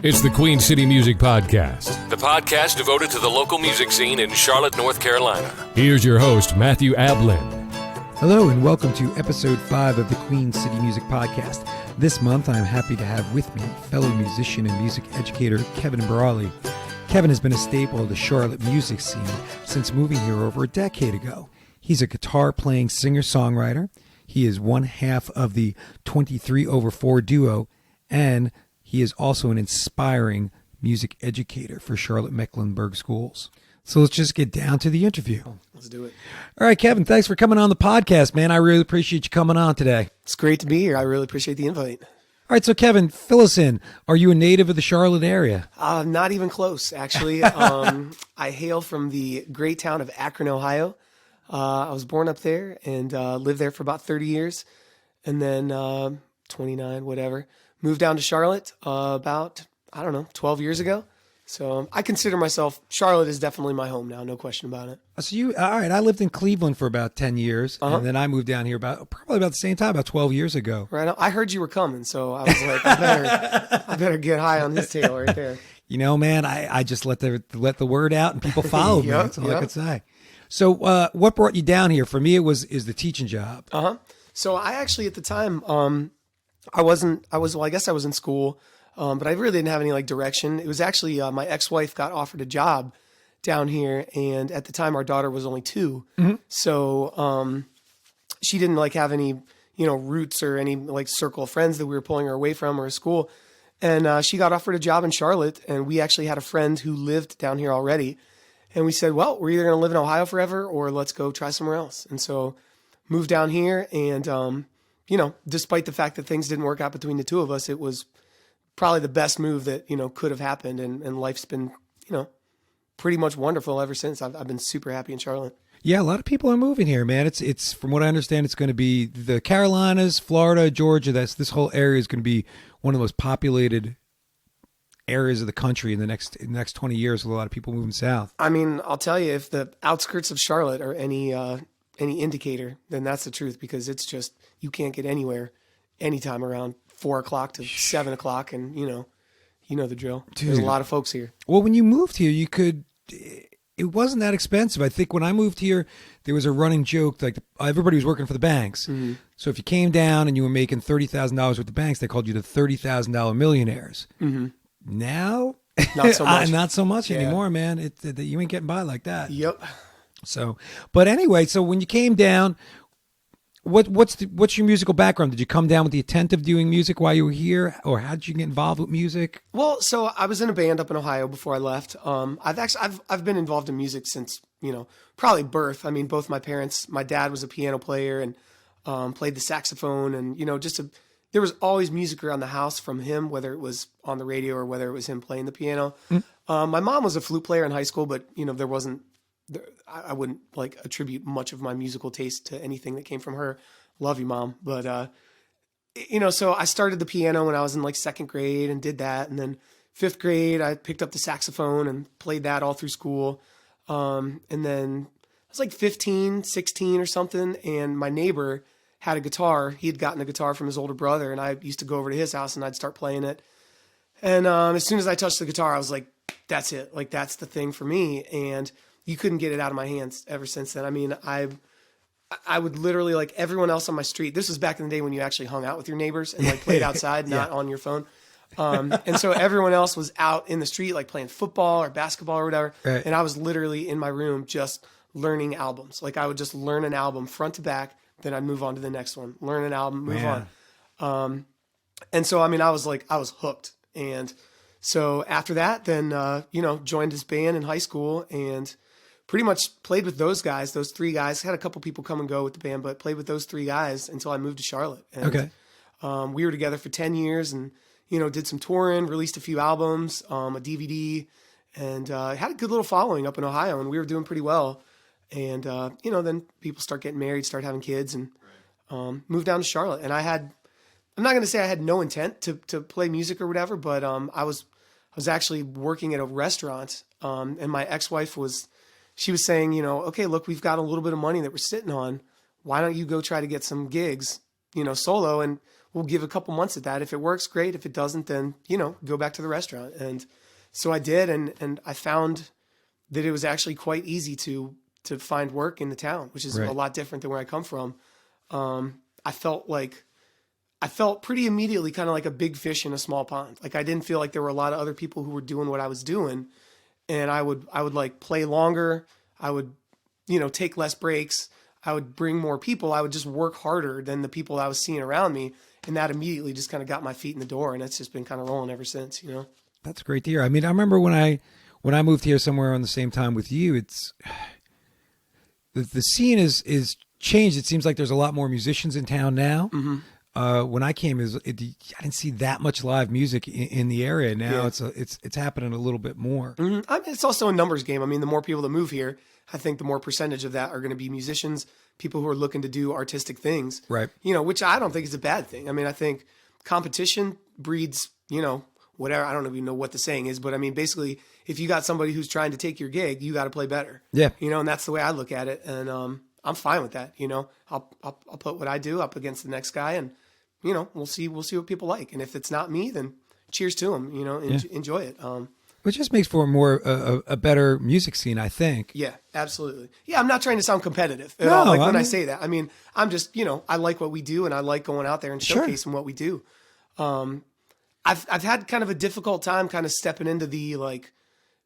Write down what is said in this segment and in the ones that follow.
It's the Queen City Music Podcast, the podcast devoted to the local music scene in Charlotte, North Carolina. Here's your host, Matthew Ablin. Hello and welcome to episode 5 of the Queen City Music Podcast. This month I'm happy to have with me fellow musician and music educator Kevin Brawley. Kevin has been a staple of the Charlotte music scene since moving here over a decade ago. He's a guitar-playing singer-songwriter. He is one half of the 23/4 duo, and he is also an inspiring music educator for Charlotte Mecklenburg schools. So let's just get down to the interview. Let's do it. All right, Kevin, thanks for coming on the podcast, man. I really appreciate you coming on today. It's great to be here. I really appreciate the invite. All right, so Kevin, fill us in. Are you a native of the Charlotte area? Not even close, actually. I hail from the great town of Akron, Ohio. I was born up there and lived there for about 30 years. And then 29, whatever. Moved down to Charlotte about, 12 years ago. So I consider myself, Charlotte is definitely my home now, no question about it. So all right, I lived in Cleveland for about 10 years, and then I moved down here probably about the same time, about 12 years ago. Right. I heard you were coming, so I was like, I better get high on his tail right there. You know, man, I just let the word out and people followed me. That's all I could say. So what brought you down here? For me, is the teaching job. So I actually, at the time, I guess I was in school, but I really didn't have any direction. It was actually, my ex-wife got offered a job down here. And at the time our daughter was only 2. Mm-hmm. So, she didn't have any, roots or any circle of friends that we were pulling her away from or a school. And, she got offered a job in Charlotte, and we actually had a friend who lived down here already. And we said, well, we're either going to live in Ohio forever or let's go try somewhere else. And so moved down here and, despite the fact that things didn't work out between the two of us, it was probably the best move that, could have happened. And life's been, pretty much wonderful ever since. I've been super happy in Charlotte. Yeah, a lot of people are moving here, man. It's from what I understand, it's going to be the Carolinas, Florida, Georgia. This whole area is going to be one of the most populated areas of the country in the next 20 years with a lot of people moving south. I mean, I'll tell you, if the outskirts of Charlotte are any indicator, then that's the truth, because it's just, you can't get anywhere anytime around 4 o'clock to 7 o'clock. And you know the drill. Dude. There's a lot of folks here. Well, when you moved here, it wasn't that expensive. I think when I moved here, there was a running joke, everybody was working for the banks. Mm-hmm. So if you came down and you were making $30,000 with the banks, they called you the $30,000 millionaires. Mm-hmm. Now, not so much. Not so much anymore, man. You ain't getting by like that. Yep. So, but anyway, so when you came down, what's your musical background? Did you come down with the intent of doing music while you were here, or how did you get involved with music? Well, so I was in a band up in Ohio before I left. I've been involved in music since probably birth. I mean, both my parents. My dad was a piano player and played the saxophone, and there was always music around the house from him, whether it was on the radio or whether it was him playing the piano. Mm. My mom was a flute player in high school, but there wasn't. I wouldn't attribute much of my musical taste to anything that came from her. Love you, Mom. But, so I started the piano when I was in 2nd grade and did that. And then 5th grade, I picked up the saxophone and played that all through school. And then I was 15, 16 or something. And my neighbor had a guitar. He had gotten a guitar from his older brother. And I used to go over to his house and I'd start playing it. And as soon as I touched the guitar, I was like, that's it. That's the thing for me. And you couldn't get it out of my hands ever since then. I mean, I would literally, everyone else on my street, this was back in the day when you actually hung out with your neighbors and played outside, not on your phone. And so everyone else was out in the street, playing football or basketball or whatever. Right. And I was literally in my room just learning albums. I would just learn an album front to back, then I'd move on to the next one, learn an album, move on. And so, I mean, I was hooked. And so after that, then, joined his band in high school and pretty much played with those guys, those 3 guys. Had a couple people come and go with the band, but played with those 3 guys until I moved to Charlotte. And, okay. We were together for 10 years and, did some touring, released a few albums, a DVD, and had a good little following up in Ohio, and we were doing pretty well. And, then people start getting married, start having kids, and moved down to Charlotte. And I'm not going to say I had no intent to play music or whatever, but I was actually working at a restaurant, and my ex-wife was saying, okay, look, we've got a little bit of money that we're sitting on. Why don't you go try to get some gigs solo, and we'll give a couple months at that. If it works, great. If it doesn't, then, go back to the restaurant. And so I did. And I found that it was actually quite easy to find work in the town, which is Right. a lot different than where I come from. I felt pretty immediately kind of like a big fish in a small pond. Like I didn't feel like there were a lot of other people who were doing what I was doing. And I would like play longer. I would, take less breaks. I would bring more people. I would just work harder than the people I was seeing around me. And that immediately just kind of got my feet in the door. And it's just been kind of rolling ever since, That's great to hear. I mean, I remember when I moved here somewhere around the same time with you, it's the scene is changed. It seems like there's a lot more musicians in town now. Mm-hmm. When I came, I didn't see that much live music in the area. Now Yeah. it's happening a little bit more. Mm-hmm. I mean, it's also a numbers game. I mean, the more people that move here, I think the more percentage of that are going to be musicians, people who are looking to do artistic things. Right. Which I don't think is a bad thing. I mean, I think competition breeds, whatever. I don't even know what the saying is, but I mean, basically, if you got somebody who's trying to take your gig, you got to play better. Yeah. And that's the way I look at it. And I'm fine with that. I'll put what I do up against the next guy, and we'll see what people like. And if it's not me, then cheers to them. Enjoy it. It just makes for a better music scene, I think. Yeah, absolutely. Yeah, I'm not trying to sound competitive at all. When I say that, I mean, I'm just, I like what we do, and I like going out there and showcasing what we do. I've had kind of a difficult time kind of stepping into the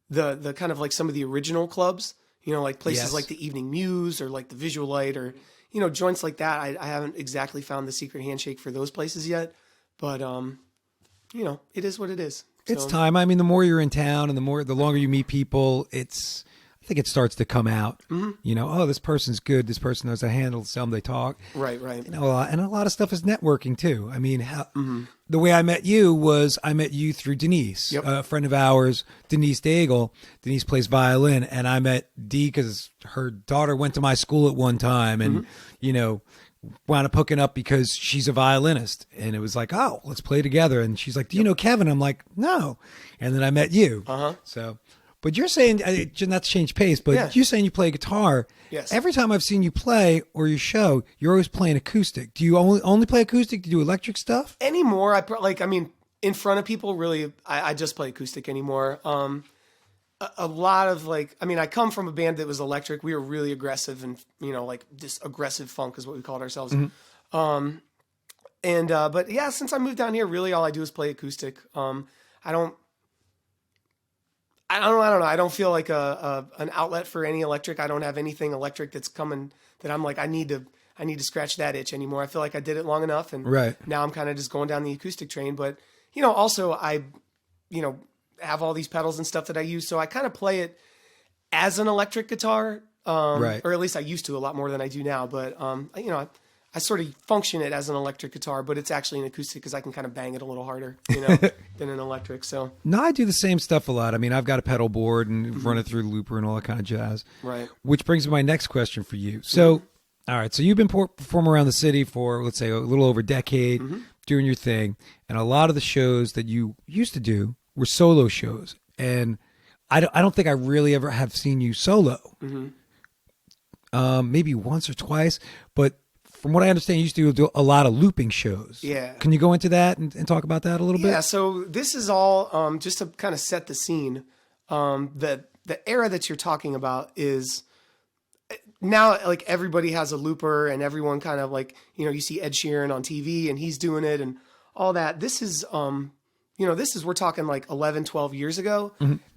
the kind of like some of the original clubs, like places like the Evening Muse or like the Visual Light or, joints like that. I haven't exactly found the secret handshake for those places yet, but, it is what it is. It's time. I mean, the more you're in town and the longer you meet people, I think it starts to come out. Mm-hmm. Oh, this person's good. This person knows how to handle them. They talk. Right. And a lot of stuff is networking too. I mean, the way I met you was I met you through Denise, a friend of ours, Denise Daigle. Denise plays violin, and I met Dee because her daughter went to my school at one time, and wound up hooking up because she's a violinist, and it was like, oh, let's play together. And she's like, do you know Kevin? I'm like, no. And then I met you. So, but you're saying, not to change pace, but you're saying you play guitar. Yes. Every time I've seen you play or your show, you're always playing acoustic. Do you only play acoustic? Do you do electric stuff? Anymore, in front of people, really, I just play acoustic anymore. A lot of I come from a band that was electric. We were really aggressive and, this aggressive funk is what we called ourselves. Mm-hmm. But yeah, since I moved down here, really all I do is play acoustic. I don't know. I don't feel like an outlet for any electric. I don't have anything electric that's coming that I'm like, I need to scratch that itch anymore. I feel like I did it long enough. And now I'm kind of just going down the acoustic train. But, also I, have all these pedals and stuff that I use. So I kind of play it as an electric guitar, or at least I used to a lot more than I do now. But, I sort of function it as an electric guitar, but it's actually an acoustic because I can kind of bang it a little harder, than an electric. So no, I do the same stuff a lot. I mean, I've got a pedal board and run it through the looper and all that kind of jazz. Right. Which brings me to my next question for you. So, all right. So you've been performing around the city for, let's say, a little over a decade, doing your thing. And a lot of the shows that you used to do were solo shows. And I don't think I really ever have seen you solo. Maybe once or twice. But from what I understand, you used to do a lot of looping shows. Yeah. Can you go into that and talk about that a little bit? Yeah, so this is all just to kind of set the scene. The era that you're talking about is now like everybody has a looper and everyone kind of like, you see Ed Sheeran on TV and he's doing it and all that. This is, we're talking like 11, 12 years ago.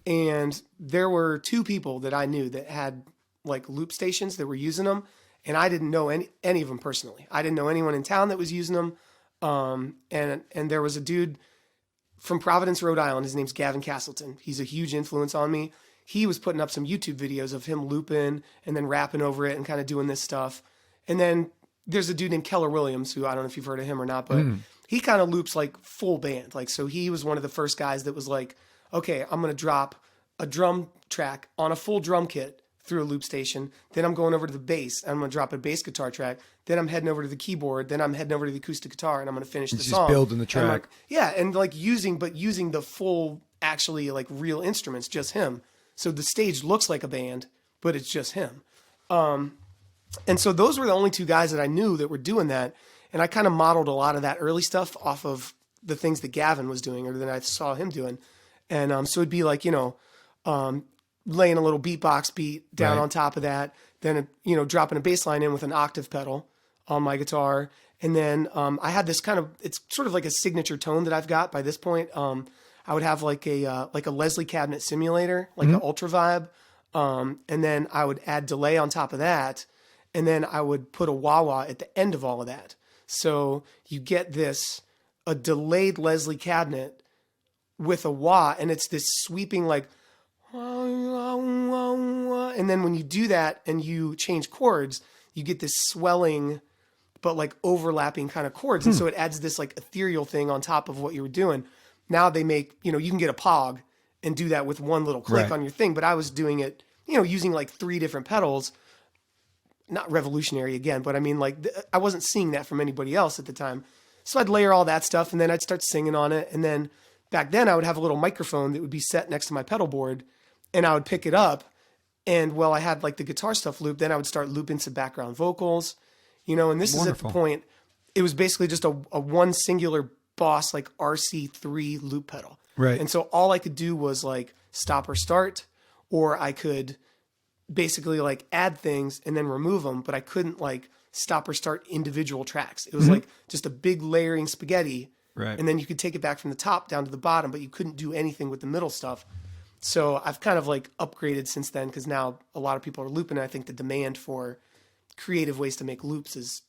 And there were two people that I knew that had like loop stations that were using them. And I didn't know any of them personally. I didn't know anyone in town that was using them. And there was a dude from Providence, Rhode Island. His name's Gavin Castleton. He's a huge influence on me. He was putting up some YouTube videos of him looping and then rapping over it and kind of doing this stuff. And then there's a dude named Keller Williams, who I don't know if you've heard of him or not, but he kind of loops like full band. Like, so he was one of the first guys that was like, okay, I'm going to drop a drum track on a full drum kit through a loop station. Then I'm going over to the bass. I'm going to drop a bass guitar track. Then I'm heading over to the keyboard. Then I'm heading over to the acoustic guitar and I'm going to finish the song. Just building the track. And like using the full, actually like real instruments, just him. So the stage looks like a band, but it's just him. And so those were the only two guys that I knew that were doing that. And I kind of modeled a lot of that early stuff off of the things that Gavin was doing or that I saw him doing. And so it'd be like, laying a little beatbox beat down on top of that, then, dropping a bass line in with an octave pedal on my guitar. And then I had this it's sort of like a signature tone that I've got by this point. I would have like a Leslie cabinet simulator, like an Ultra Vibe. And then I would add delay on top of that. And then I would put a wah-wah at the end of all of that. So you get a delayed Leslie cabinet with a wah, and it's this sweeping like, and then when you do that and you change chords, you get this swelling, but like overlapping kind of chords. And so it adds this like ethereal thing on top of what you were doing. Now they make, you can get a Pog and do that with one little click on your thing. But I was doing it, using like 3 different pedals. Not revolutionary again, but I mean, like, I wasn't seeing that from anybody else at the time. So I'd layer all that stuff and then I'd start singing on it. And then back then I would have a little microphone that would be set next to my pedal board and I would pick it up. And while I had like the guitar stuff looped, then I would start looping some background vocals, and this is at the point, it was basically just a one singular Boss, like RC3 loop pedal. Right. And so all I could do was like stop or start, or I could basically like add things and then remove them, but I couldn't like stop or start individual tracks. It was like just a big layering spaghetti. Right. And then you could take it back from the top down to the bottom, but you couldn't do anything with the middle stuff. So I've kind of like upgraded since then because now a lot of people are looping. And I think the demand for creative ways to make loops is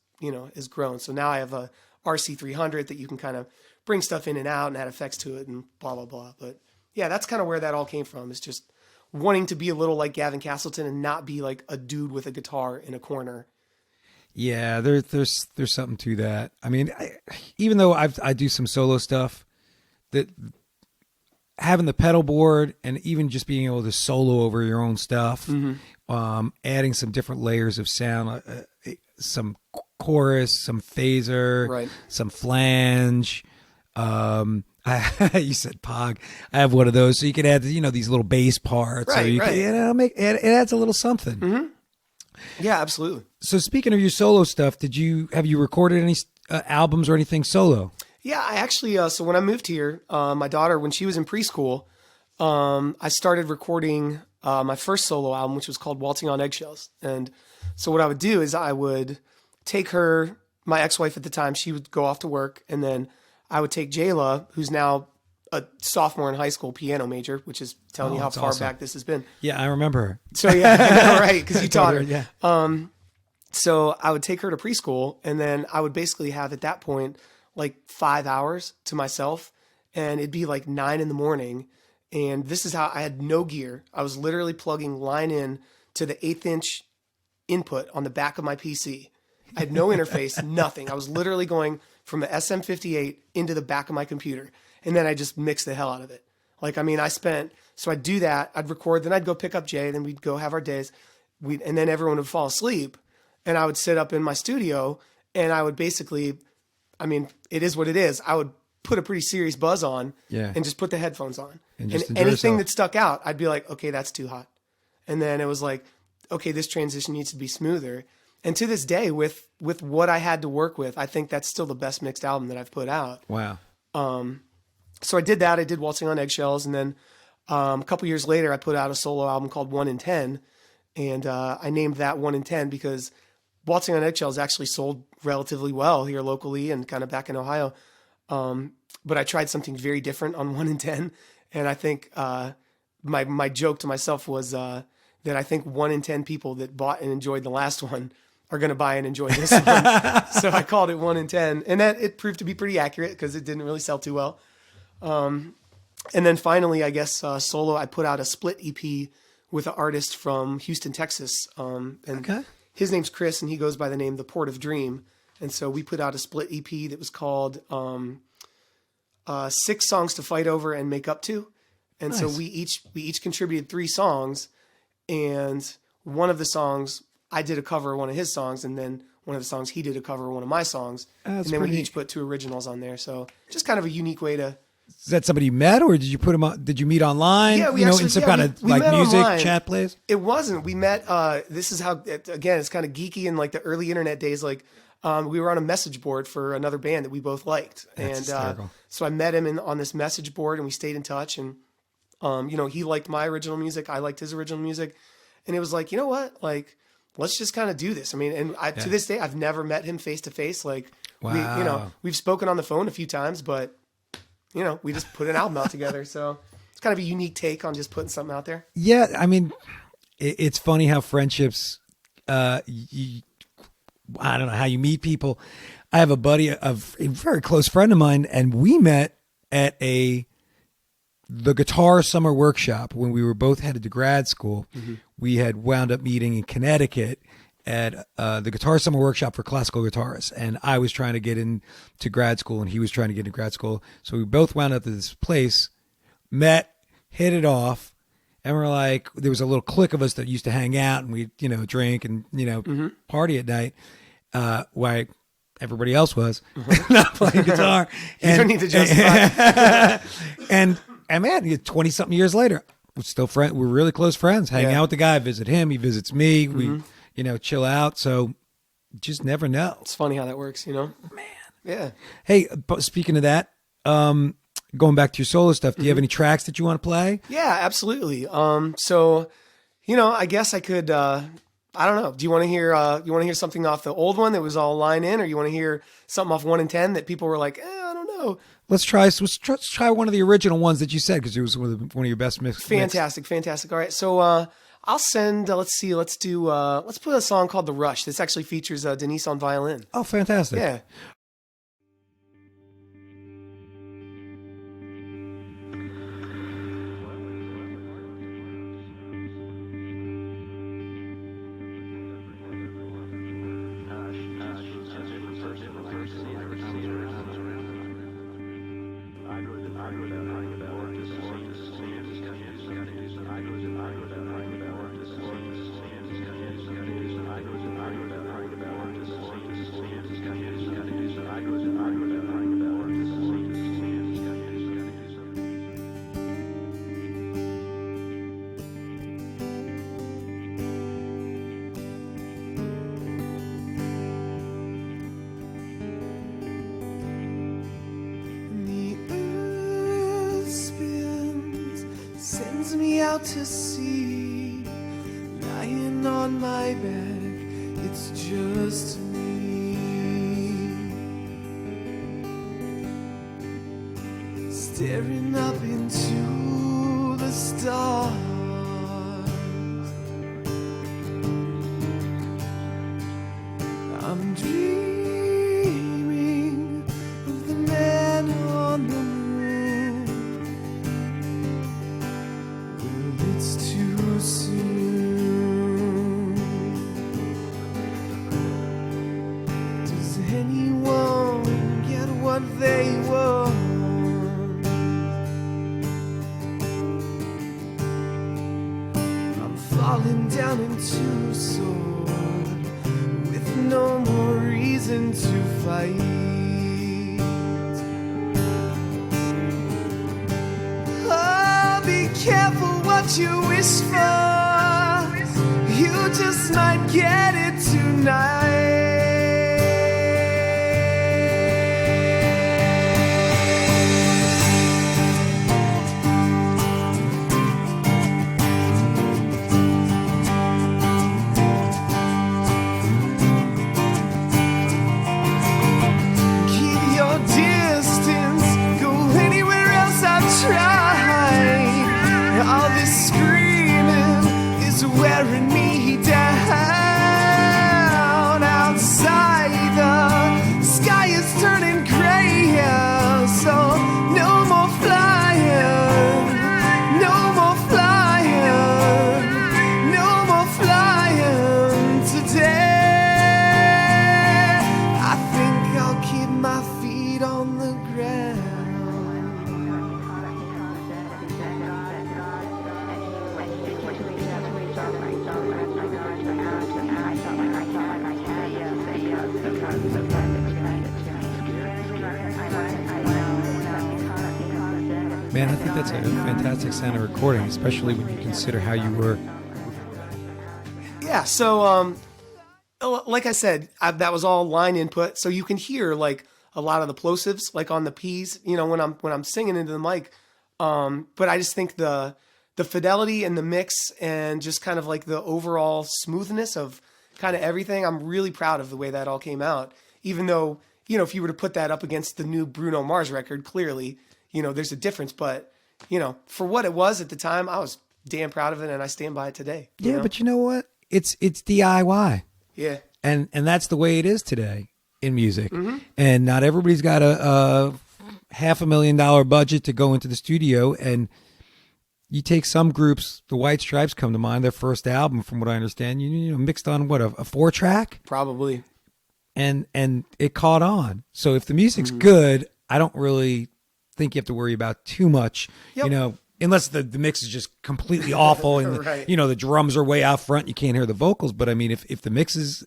grown. So now I have a RC300 that you can kind of bring stuff in and out and add effects to it and blah, blah, blah. But yeah, that's kind of where that all came from. Is just wanting to be a little like Gavin Castleton and not be like a dude with a guitar in a corner. Yeah, there's something to that. I mean, even though I do some solo stuff, that having the pedal board and even just being able to solo over your own stuff, adding some different layers of sound, some chorus, some phaser, some flange. You said Pog. I have one of those, so you can add these little bass parts, or you can, it adds a little something. Mm-hmm. Yeah, absolutely. So speaking of your solo stuff, have you recorded any albums or anything solo? Yeah, I actually, so when I moved here, my daughter, when she was in preschool, I started recording my first solo album, which was called Waltzing on Eggshells. And so what I would do is I would take her, my ex-wife at the time, she would go off to work, and then I would take Jayla, who's now a sophomore in high school, piano major, which is telling you how far back this has been. Yeah, I remember her. So yeah, I know, right? Because you taught her. Yeah. So I would take her to preschool, and then I would basically have at that point like 5 hours to myself, and it'd be like 9 a.m. And this is how I had no gear. I was literally plugging line in to the 1/8" input on the back of my PC. I had no interface, nothing. I was literally going from the SM58 into the back of my computer. And then I just mixed the hell out of it. Like, I mean, so I'd do that. I'd record, then I'd go pick up Jay, then we'd go have our days. And then everyone would fall asleep. And I would sit up in my studio and I would basically, I mean, it is what it is. I would put a pretty serious buzz on and just put the headphones on. And anything that stuck out, I'd be like, okay, that's too hot. And then it was like, okay, this transition needs to be smoother. And to this day, with what I had to work with, I think that's still the best mixed album that I've put out. Wow. So I did that. I did Waltzing on Eggshells. And then a couple years later, I put out a solo album called 1 in 10. And I named that 1 in 10 because Waltzing on Eggshells actually sold relatively well here locally and kind of back in Ohio. But I tried something very different on 1 in 10. And I think my joke to myself was that I think 1 in 10 people that bought and enjoyed the last one are going to buy and enjoy this one. So I called it 1 in 10. And that it proved to be pretty accurate because it didn't really sell too well. And then finally, I guess, solo, I put out a split EP with an artist from Houston, Texas. His name's Chris, and he goes by the name The Port of Dream. And so we put out a split EP that was called 6 Songs to Fight Over and Make Up To. And nice. So we each contributed 3 songs, and one of the songs I did a cover of one of his songs, and then one of the songs he did a cover of one of my songs. And then we each put 2 originals on there. So just kind of a unique way to. Is that somebody you met, or did you put him on? Did you meet online? Yeah, in some kind of like music online. Chat place. It wasn't. We met. This is how. Again, it's kind of geeky in like the early internet days. Like we were on a message board for another band that we both liked. That's hysterical. So I met him on this message board, and we stayed in touch. And, he liked my original music. I liked his original music. And it was like, you know what? Like, let's just kind of do this. I mean, and to this day, I've never met him face to face. Like, wow. we've spoken on the phone a few times, but, we just put an album out together. So it's kind of a unique take on just putting something out there. Yeah. I mean, it's funny how friendships, I don't know how you meet people. I have a buddy, a very close friend of mine, and we met at the guitar summer workshop when we were both headed to grad school. Mm-hmm. We had wound up meeting in Connecticut at the guitar summer workshop for classical guitarists. And I was trying to get into grad school and he was trying to get into grad school. So we both wound up at this place, met, hit it off. And we're like, there was a little clique of us that used to hang out and we, drink and, mm-hmm. party at night. While everybody else was not playing guitar. You don't need to justify. and man, 20 something years later, we're still friends. We're really close friends. Hang out with the guy, visit him. He visits me. Mm-hmm. We, chill out. So just never know. It's funny how that works, Man. Yeah. Hey, speaking of that, going back to your solo stuff, do you have any tracks that you want to play? Yeah, absolutely. So, I guess I could, I don't know. Do you want to hear something off the old one that was all line in, or you want to hear something off 1 in 10 that people were like, I don't know. Let's try one of the original ones that you said, because it was one of your best mix. Fantastic. All right. So, I'll send, let's put a song called The Rush. This actually features Denise on violin. Oh, fantastic. Yeah. Out to sea, lying on my back, it's just me, staring up into the stars. I'm dreaming of the man on the moon. It's too soon. Does anyone get what they want? I'm falling down into sword with no more reason to fight. Oh, be careful what you wish for, you just might get it tonight. Keep your distance, go anywhere else I've tried. All this screaming is wearing me down. Outside the sky is turning gray, so no more flying, no more flying, no more flying today. I think I'll keep my feet on the ground. Man, I think that's a fantastic sound of recording, especially when you consider how you were. Yeah, so like I said, that was all line input, so you can hear like a lot of the plosives, like on the P's, when I'm singing into the mic. But I just think the fidelity and the mix and just kind of like the overall smoothness of kind of everything, I'm really proud of the way that all came out. Even though, if you were to put that up against the new Bruno Mars record, clearly, there's a difference. But, for what it was at the time, I was damn proud of it, and I stand by it today. Yeah, but you know what? It's DIY. Yeah. And that's the way it is today in music. Mm-hmm. And not everybody's got a $500,000 budget to go into the studio. And you take some groups, the White Stripes come to mind, their first album, from what I understand, mixed on what, a 4-track? Probably. And it caught on. So if the music's good, I don't really think you have to worry about too much, unless the mix is just completely awful and right. the drums are way out front, you can't hear the vocals. But I mean, if the mix is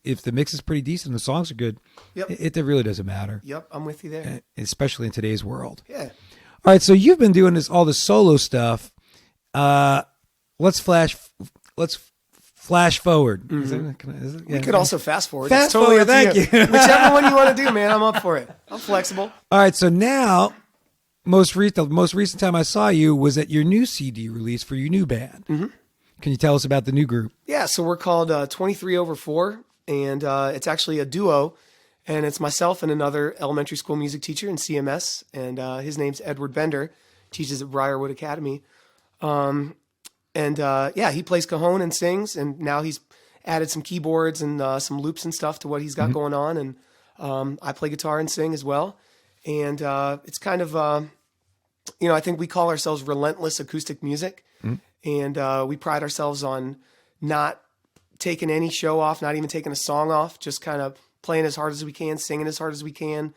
pretty decent, the songs are good, yep. it really doesn't matter. Yep, I'm with you there. Especially in today's world. Yeah. All right, so you've been doing all this solo stuff. Let's flash forward. Mm-hmm. We could also fast forward. Fast forward, thank you. Whichever one you want to do, man, I'm up for it. I'm flexible. All right, so now, the most recent time I saw you was at your new CD release for your new band. Mm-hmm. Can you tell us about the new group? Yeah, so we're called 23/4, and it's actually a duo, and it's myself and another elementary school music teacher in CMS, and his name's Edward Bender, teaches at Briarwood Academy. He plays cajon and sings, and now he's added some keyboards and some loops and stuff to what he's got going on, and I play guitar and sing as well, and it's kind of, I think we call ourselves relentless acoustic music, and we pride ourselves on not taking any show off, not even taking a song off, just kind of playing as hard as we can, singing as hard as we can.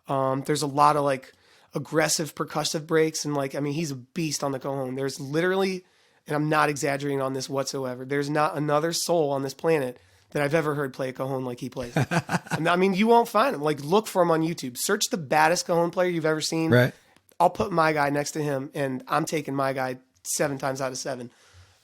There's a lot of like aggressive percussive breaks, and he's a beast on the cajon. There's literally, and I'm not exaggerating on this whatsoever, there's not another soul on this planet that I've ever heard play a cajon like he plays. You won't find him. Like, look for him on YouTube. Search the baddest cajon player you've ever seen. Right. I'll put my guy next to him, and I'm taking my guy 7 times out of 7.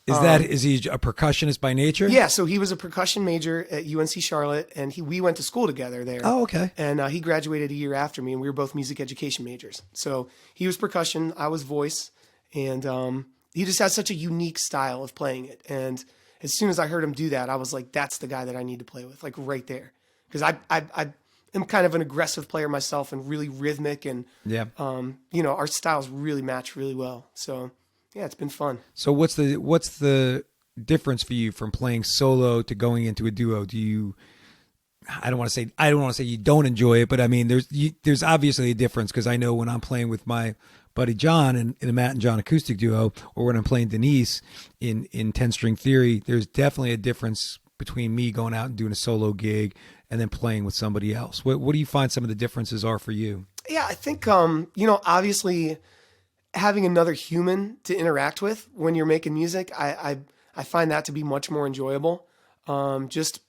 Is he a percussionist by nature? Yeah, so he was a percussion major at UNC Charlotte, and we went to school together there. Oh, okay. And he graduated a year after me, and we were both music education majors. So he was percussion, I was voice, and he just has such a unique style of playing it. And as soon as I heard him do that, I was like, that's the guy that I need to play with, like right there. Because I am kind of an aggressive player myself and really rhythmic, and our styles really match really well. So yeah, it's been fun. So what's the difference for you from playing solo to going into a duo? I don't want to say you don't enjoy it, but I mean, there's obviously a difference, because I know when I'm playing with my buddy John in a Matt and John acoustic duo, or when I'm playing Denise in 10-string theory, there's definitely a difference between me going out and doing a solo gig and then playing with somebody else. What do you find some of the differences are for you? Yeah, I think, obviously having another human to interact with when you're making music, I find that to be much more enjoyable. Just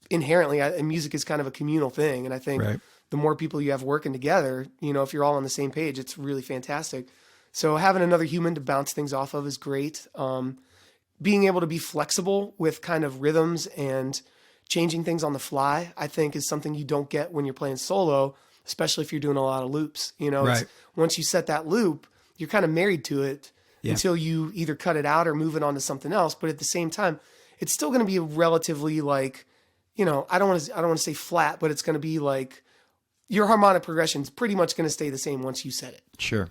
inherently, music is kind of a communal thing. And I think the more people you have working together, if you're all on the same page, it's really fantastic. So having another human to bounce things off of is great. Being able to be flexible with kind of rhythms and changing things on the fly, I think, is something you don't get when you're playing solo, especially if you're doing a lot of loops. Once you set that loop, you're kind of married to it until you either cut it out or move it on to something else. But at the same time, it's still going to be a relatively like, I don't want to say flat, but it's going to be like your harmonic progression is pretty much going to stay the same once you set it. Sure.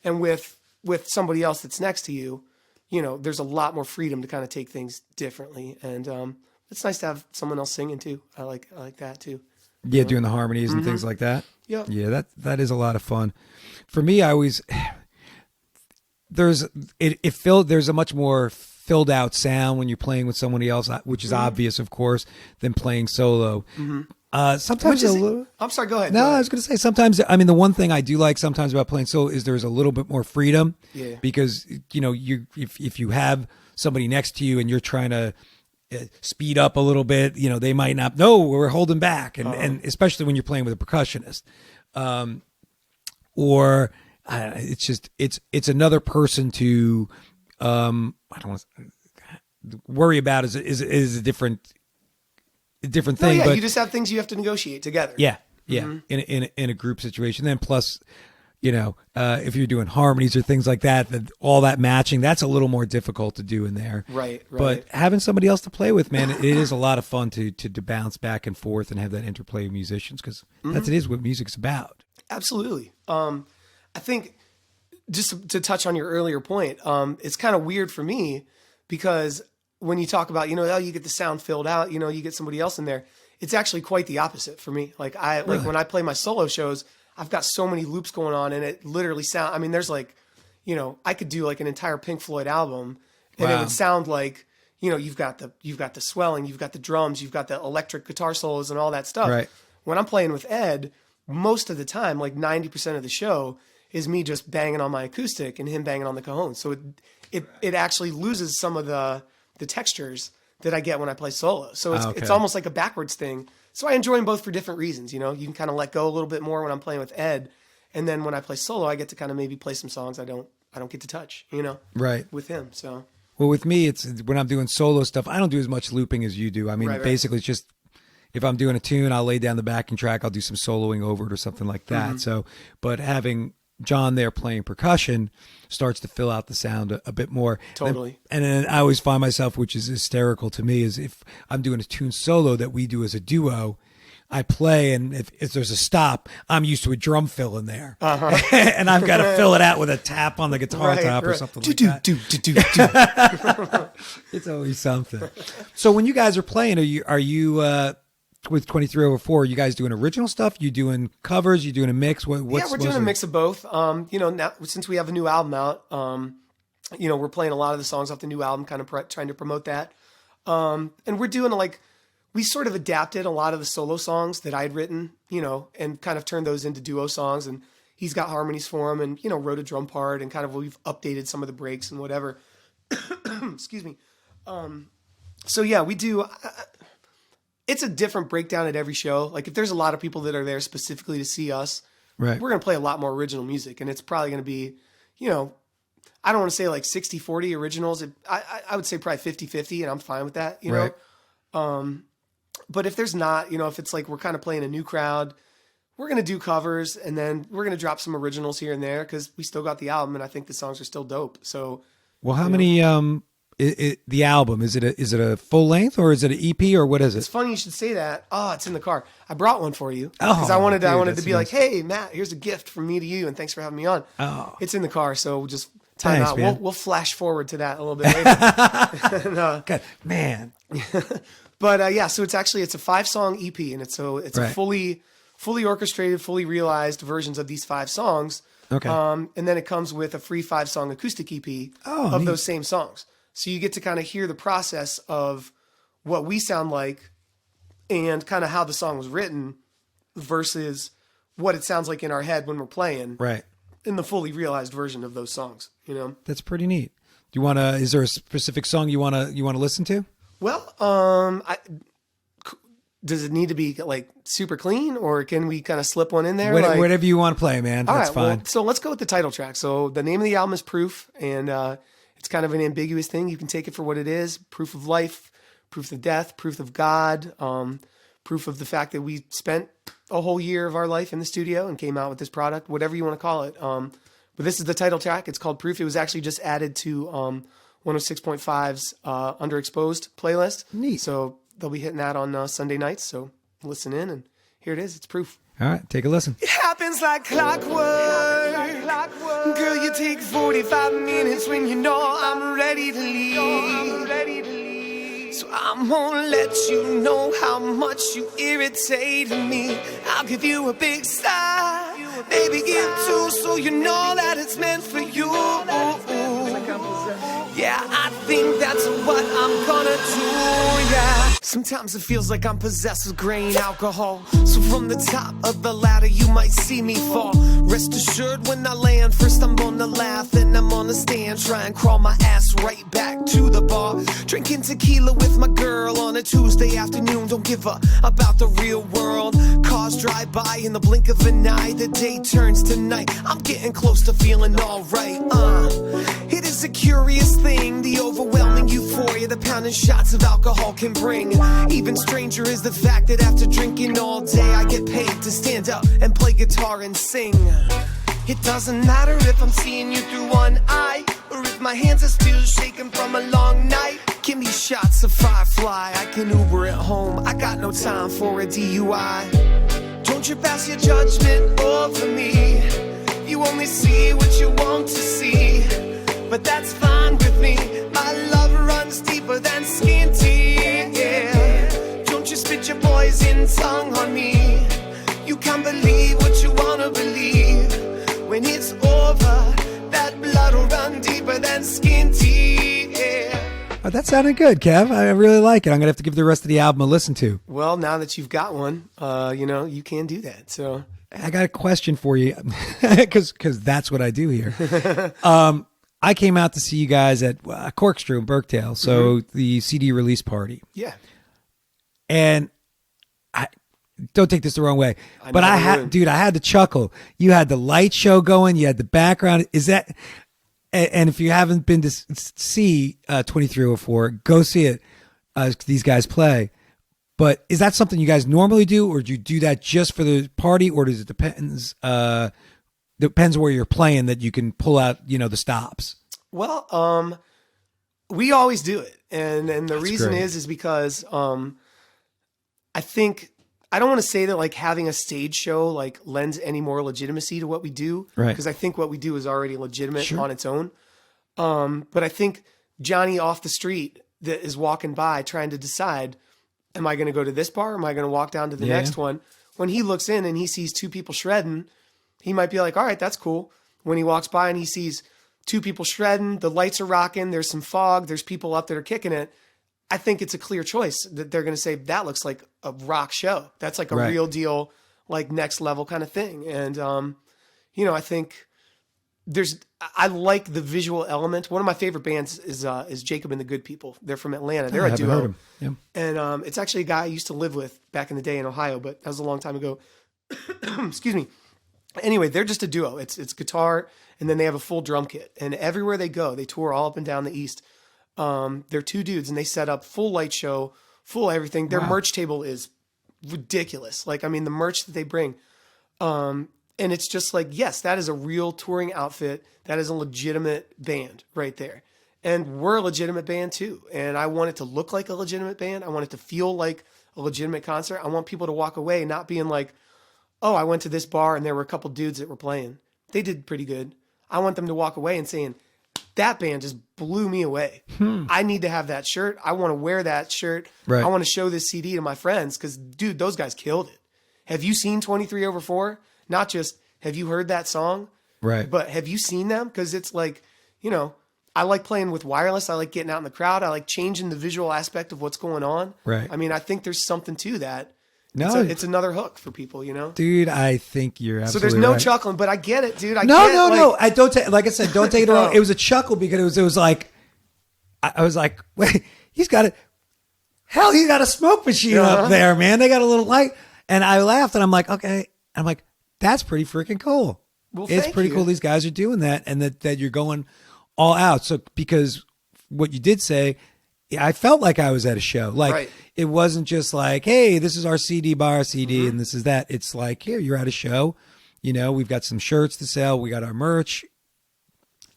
And with somebody else that's next to you, there's a lot more freedom to kind of take things differently. And it's nice to have someone else singing too. I like that too. Yeah, doing the harmonies and things like that. Yeah. Yeah, that is a lot of fun. For me, there's a much more filled out sound when you're playing with somebody else, which is obvious, of course, than playing solo. Sometimes I'm sorry, go ahead. No, I was going to say sometimes, the one thing I do like sometimes about playing solo is there's a little bit more freedom. Yeah. Because, if you have somebody next to you and you're trying to speed up a little bit, they might not know we're holding back. And especially when you're playing with a percussionist, it's another person to, I don't want to worry about is a different different thing. Yeah, but you just have things you have to negotiate together. Yeah. In a group situation. Then plus, if you're doing harmonies or things like that, all that matching, that's a little more difficult to do in there. Right. But having somebody else to play with, man, it is a lot of fun to bounce back and forth and have that interplay of musicians, because it is what music's about. Absolutely. I think just to touch on your earlier point, it's kind of weird for me because when you talk about, you get the sound filled out, you get somebody else in there. It's actually quite the opposite for me. Like when I play my solo shows, I've got so many loops going on, and it literally there's I could do like an entire Pink Floyd album, and it would sound like, you've got the swelling, you've got the drums, you've got the electric guitar solos and all that stuff. Right. When I'm playing with Ed, most of the time, like 90% of the show is me just banging on my acoustic and him banging on the cajon. So it actually loses some of the textures that I get when I play solo. So it's almost like a backwards thing. So I enjoy them both for different reasons. You can kind of let go a little bit more when I'm playing with Ed. And then when I play solo, I get to kind of maybe play some songs I don't get to touch, right, with him. So, well, with me, it's when I'm doing solo stuff, I don't do as much looping as you do. I mean, basically it's just, if I'm doing a tune, I'll lay down the backing track, I'll do some soloing over it or something like that. So, but having John there playing percussion starts to fill out the sound a bit more. Totally. And then I always find myself, which is hysterical to me, is if I'm doing a tune solo that we do as a duo, I play, and if there's a stop, I'm used to a drum fill in there. And I've got to fill it out with a tap on the guitar top or something like that. It's always something. So when you guys are playing, are you with 23/04, you guys doing original stuff? You doing covers? You doing a mix? We're doing a mix of both. Now since we have a new album out, we're playing a lot of the songs off the new album, kind of trying to promote that. And we're doing we sort of adapted a lot of the solo songs that I'd written, and kind of turned those into duo songs. And he's got harmonies for them, and wrote a drum part, and kind of we've updated some of the breaks and whatever. Excuse me. So yeah, we do. It's a different breakdown at every show. Like if there's a lot of people that are there specifically to see us, right, we're going to play a lot more original music, and it's probably going to be, I don't want to say like 60-40 originals. I would say probably 50-50, and I'm fine with that, right. But if there's not, if it's like we're kind of playing a new crowd, we're going to do covers, and then we're going to drop some originals here and there because we still got the album, and I think the songs are still dope. So, well, how many? The album, is it a full length, or is it an EP, or what is it? It's funny you should say that. Oh, it's in the car. I brought one for you because I wanted to be like, hey, Matt, here's a gift from me to you, and thanks for having me on. Oh, it's in the car, so we'll just time out. We'll flash forward to that a little bit later. God, man. But so it's a 5-song EP, and it's a fully orchestrated, fully realized versions of these 5 songs. Okay. And then it comes with a free 5-song acoustic EP of those same songs. So you get to kind of hear the process of what we sound like and kind of how the song was written versus what it sounds like in our head when we're playing. Right. In the fully realized version of those songs, That's pretty neat. Do you want to, is there a specific song you want to listen to? Well, does it need to be like super clean, or can we kind of slip one in there? Whatever you want to play, man. That's fine. Well, so let's go with the title track. So the name of the album is Proof, and it's kind of an ambiguous thing. You can take it for what it is: proof of life, proof of death, proof of God, proof of the fact that we spent a whole year of our life in the studio and came out with this product, whatever you want to call it. But this is the title track. It's called Proof. It was actually just added to 106.5's Underexposed playlist. Neat. So they'll be hitting that on Sunday nights. So listen in, and here it is. It's Proof. All right, take a listen. It happens like clockwork. Girl, you take 45 minutes when you know I'm ready to leave. So I'm gonna let you know how much you irritate me. I'll give you a big sigh, baby, give 2, so you know that it's meant for you. Yeah, I think that's what I'm gonna do, yeah. Sometimes it feels like I'm possessed with grain alcohol. So from the top of the ladder you might see me fall. Rest assured when I land, first I'm gonna laugh, then I'm on the stand, try and crawl my ass right back to the bar. Drinking tequila with my girl on a Tuesday afternoon. Don't give a about the real world. Cars drive by in the blink of an eye. The day turns to night. I'm getting close to feeling alright. It is a curious thing, the overwhelming euphoria the pounding shots of alcohol can bring. Even stranger is the fact that after drinking all day, I get paid to stand up and play guitar and sing. It doesn't matter if I'm seeing you through one eye, or if my hands are still shaking from a long night. Give me shots of Firefly, I can Uber it home. I got no time for a DUI. Don't you pass your judgment over me. You only see what you want to see, but that's fine with me. My love runs deeper than skin deep, yeah. Don't you spit your poison tongue on me. You can't believe what you wanna believe. When it's over, that blood will run deeper than skin deep, yeah. Oh, that sounded good, Kev. I really like it. I'm going to have to give the rest of the album a listen to. Well, now that you've got one, you can do that. So I got a question for you because that's what I do here. I came out to see you guys at Corkscrew in Birkdale, so the CD release party. Yeah. And I don't take this the wrong way, but I had to chuckle. You had the light show going, you had the background. Is that, and if you haven't been to see 2304, go see it. These guys play. But is that something you guys normally do, or do you do that just for the party, or does it depends where you're playing that you can pull out, the stops? Well, we always do it. And the That's reason great. is because I think, I don't want to say that like having a stage show like lends any more legitimacy to what we do. Right. Because I think what we do is already legitimate Sure. on its own. But I think Johnny off the street that is walking by trying to decide, am I going to go to this bar? Am I going to walk down to the next one? When he looks in and he sees two people shredding, he might be like, all right, that's cool. When he walks by and he sees two people shredding, the lights are rocking, there's some fog, there's people up that are kicking it. I think it's a clear choice that they're going to say, that looks like a rock show. That's like a Right. real deal, like next level kind of thing. And, I think I like the visual element. One of my favorite bands is Jacob and the Good People. They're from Atlanta. They're I a haven't duo. heard 'em. Yeah. And it's actually a guy I used to live with back in the day in Ohio, but that was a long time ago. Excuse me. Anyway, they're just a duo. It's guitar, and then they have a full drum kit. And everywhere they go, they tour all up and down the East. They're two dudes, and they set up full light show, full everything. Their merch table is ridiculous. Like, I mean, the merch that they bring. And it's just like, yes, that is a real touring outfit. That is a legitimate band right there. And we're a legitimate band too. And I want it to look like a legitimate band. I want it to feel like a legitimate concert. I want people to walk away not being like, oh, I went to this bar and there were a couple dudes that were playing. They did pretty good. I want them to walk away and saying, that band just blew me away. I need to have that shirt. I want to wear that shirt. Right. I want to show this CD to my friends because, dude, those guys killed it. Have you seen 23 over 4? Not just have you heard that song, Right. but have you seen them? Because it's like, I like playing with wireless. I like getting out in the crowd. I like changing the visual aspect of what's going on. Right. I mean, I think there's something to that. No, It's another hook for people, dude, I think you're absolutely So there's no right. chuckling, but I get it, dude. No. I don't take. Like I said, don't take it wrong. It was a chuckle because it was like, I was like, wait, he's got a smoke machine up there, man. They got a little light, and I laughed, and I'm like, okay, I'm like, that's pretty freaking cool. Well, it's thank pretty you. cool. These guys are doing that, and that you're going all out. So because what you did say, I felt like I was at a show. Like Right. it wasn't just like, hey, this is our CD, buy our CD, and this is that. It's like, here, you're at a show. We've got some shirts to sell. We got our merch.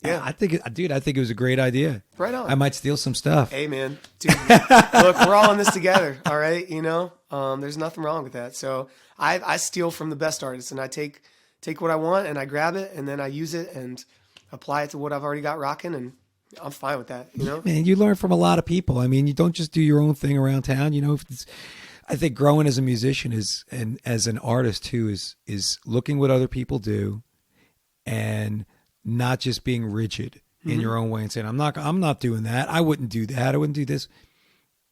Yeah. I think it was a great idea. Right on. I might steal some stuff. Hey, man. Dude, look, we're all in this together, all right? There's nothing wrong with that. So I steal from the best artists, and I take what I want, and I grab it, and then I use it and apply it to what I've already got rocking, and I'm fine with that, Man, you learn from a lot of people. I mean, you don't just do your own thing around town. I think growing as a musician and as an artist too is looking what other people do and not just being rigid in your own way and saying, I'm not doing that. I wouldn't do that. I wouldn't do this.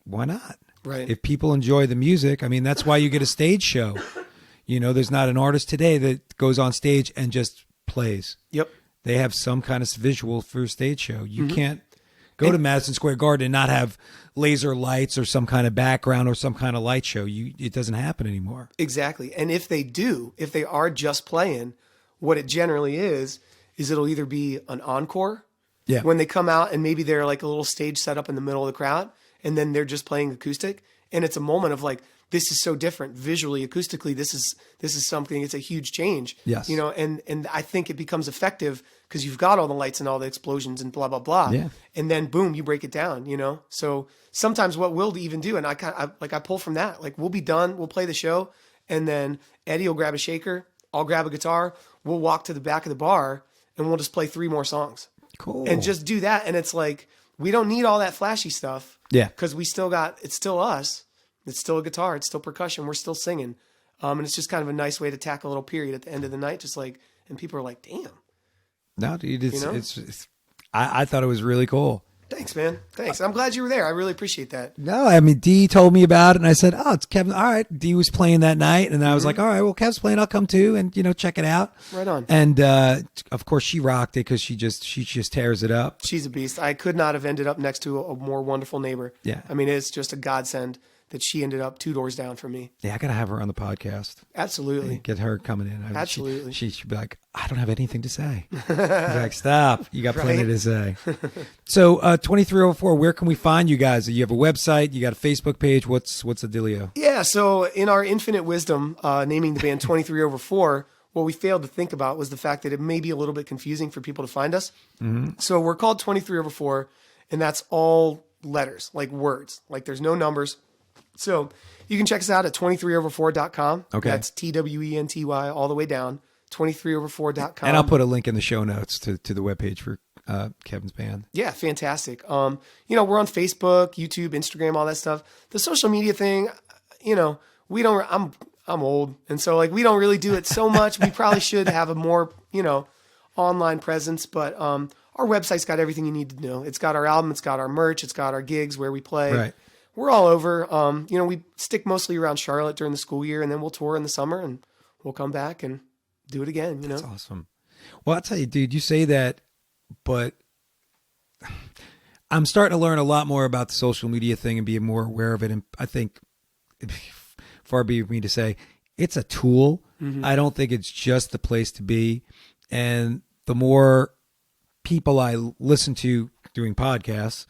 Why not? Right. If people enjoy the music, I mean, that's why you get a stage show. There's not an artist today that goes on stage and just plays. Yep. They have some kind of visual for a stage show. You can't go to Madison Square Garden and not have laser lights or some kind of background or some kind of light show. It doesn't happen anymore. Exactly. And if they are just playing, what it generally is it'll either be an encore Yeah. When they come out and maybe they're like a little stage set up in the middle of the crowd and then they're just playing acoustic, and it's a moment of like, this is so different visually, acoustically. This is something, it's a huge change. Yes. You know, and I think it becomes effective because you've got all the lights and all the explosions and blah, blah, blah. Yeah. And then boom, you break it down, you know? So sometimes what we'll even do, and I pull from that, like we'll be done, we'll play the show, and then Eddie will grab a shaker, I'll grab a guitar, we'll walk to the back of the bar and we'll just play 3 more songs. Cool. And just do that. And it's like, we don't need all that flashy stuff. Yeah. Because we still got, it's still us. It's still a guitar. It's still percussion. We're still singing. And it's just kind of a nice way to tack a little period at the end of the night. Just like, and people are like, damn. No, dude, You know? it's I thought it was really cool. Thanks, man. Thanks. I'm glad you were there. I really appreciate that. No, I mean, Dee told me about it, and I said, oh, it's Kevin. All right. Dee was playing that night, and I was like, all right, well, Kev's playing. I'll come too and, check it out. Right on. And, of course, she rocked it because she just tears it up. She's a beast. I could not have ended up next to a more wonderful neighbor. Yeah. I mean, it's just a godsend that she ended up 2 doors down from me. Yeah, I got to have her on the podcast. Absolutely. Get her coming in. Absolutely. She should be like, I don't have anything to say. I'd be like, stop. You got plenty Right? to say. So 2304, where can we find you guys? You have a website. You got a Facebook page. What's the dealio? Yeah, so in our infinite wisdom, naming the band 23/4, what we failed to think about was the fact that it may be a little bit confusing for people to find us. So we're called 23/4, and that's all letters, like words. Like there's no numbers. So you can check us out at 23over4.com. Okay. That's TWENTY all the way down, 23over4.com. And I'll put a link in the show notes to the webpage for Kevin's band. Yeah, fantastic. We're on Facebook, YouTube, Instagram, all that stuff. The social media thing, we don't. I'm old, and so like we don't really do it so much. We probably should have a more online presence, but our website's got everything you need to know. It's got our album, it's got our merch, it's got our gigs where we play. Right. We're all over. We stick mostly around Charlotte during the school year, and then we'll tour in the summer, and we'll come back and do it again. That's awesome. Well, I'll tell you, dude, you say that, but I'm starting to learn a lot more about the social media thing and be more aware of it. And I think far be it me to say it's a tool. Mm-hmm. I don't think it's just the place to be. And the more people I listen to doing podcasts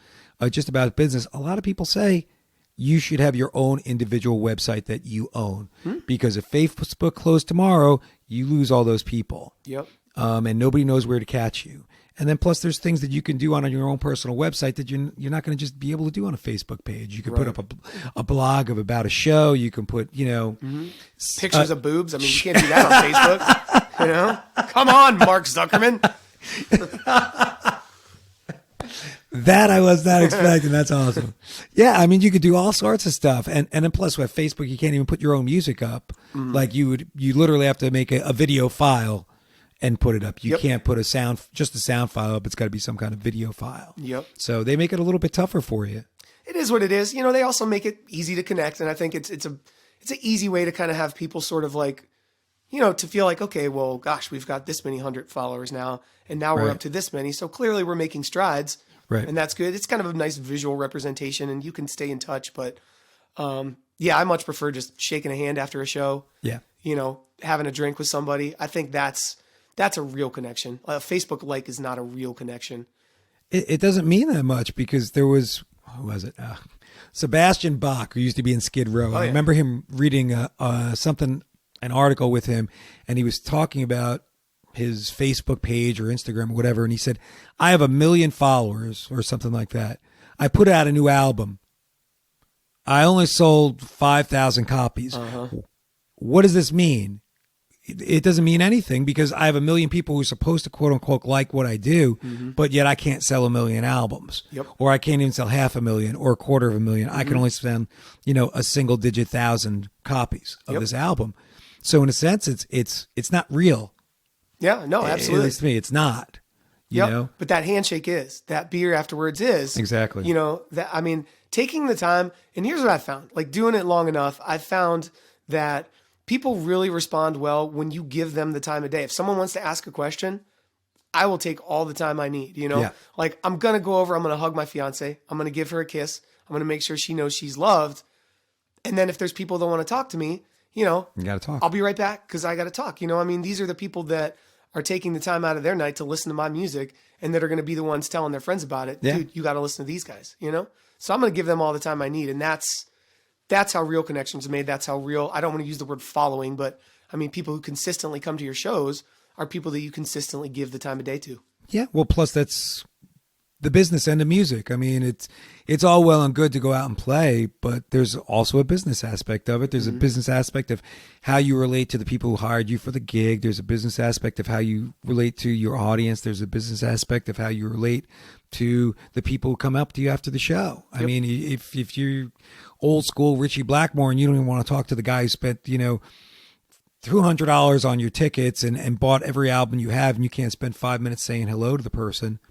just about business, a lot of people say you should have your own individual website that you own, because if Facebook closed tomorrow, you lose all those people. Yep. And nobody knows where to catch you. And then plus there's things that you can do on your own personal website that you're not going to just be able to do on a Facebook page. You can put up a blog about a show. You can put, pictures of boobs. I mean, you can't do that on Facebook, Come on, Mark Zuckerman. That I was not expecting. That's awesome. Yeah, I mean, you could do all sorts of stuff, and then plus with Facebook, you can't even put your own music up. Like you literally have to make a video file and put it up. You can't put just a sound file up. It's got to be some kind of video file. Yep. So they make it a little bit tougher for you. It is what it is. They also make it easy to connect, and I think it's an easy way to kind of have people sort of like, to feel like, okay, well, gosh, we've got this many 100 followers now, and now we're up to this many. So clearly we're making strides. Right. And that's good. It's kind of a nice visual representation, and you can stay in touch. But I much prefer just shaking a hand after a show. Yeah. Having a drink with somebody. I think that's a real connection. A Facebook like is not a real connection. It doesn't mean that much, because there was, who was it? Sebastian Bach, who used to be in Skid Row. I remember him reading an article with him, and he was talking about his Facebook page or Instagram or whatever. And he said, I have 1 million followers or something like that. I put out a new album. I only sold 5,000 copies. What does this mean? It doesn't mean anything, because I have 1 million people who are supposed to quote unquote like what I do, but yet I can't sell 1 million albums, or I can't even sell 500,000 or 250,000. I can only sell, a single digit 1,000 copies of this album. So in a sense, it's not real. Yeah, no, absolutely. At least to me, it's not. You know? But that handshake is. That beer afterwards is. Exactly. Taking the time, and here's what I found. Like doing it long enough, I found that people really respond well when you give them the time of day. If someone wants to ask a question, I will take all the time I need, Like I'm going to go over, I'm going to hug my fiance. I'm going to give her a kiss. I'm going to make sure she knows she's loved. And then if there's people that want to talk to me, you got to talk. I'll be right back because I got to talk. These are the people that are taking the time out of their night to listen to my music and that are going to be the ones telling their friends about it. Yeah. Dude, you got to listen to these guys, you know? So I'm going to give them all the time I need. And that's how real connections are made. That's how real, I don't want to use the word following, but I mean, people who consistently come to your shows are people that you consistently give the time of day to. Yeah. Well, plus that's the business end of music. I mean, it's all well and good to go out and play, but there's also a business aspect of it. There's a business aspect of how you relate to the people who hired you for the gig. There's a business aspect of how you relate to your audience. There's a business aspect of how you relate to the people who come up to you after the show. I mean, if you're old school Richie Blackmore and you don't even want to talk to the guy who spent, $200 on your tickets and bought every album you have, and you can't spend 5 minutes saying hello to the person,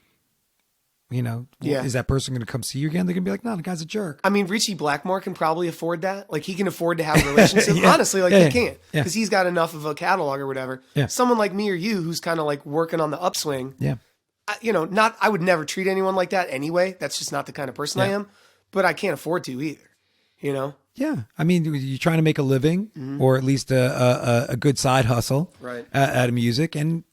is that person going to come see you again? They're going to be like, no, the guy's a jerk. I mean, Richie Blackmore can probably afford that. Like, he can afford to have a relationship. Honestly, he can't. Because he's got enough of a catalog or whatever. Yeah. Someone like me or you who's kind of like working on the upswing. Yeah. I would never treat anyone like that anyway. That's just not the kind of person I am. But I can't afford to either, Yeah. I mean, you're trying to make a living or at least a good side hustle out of music. And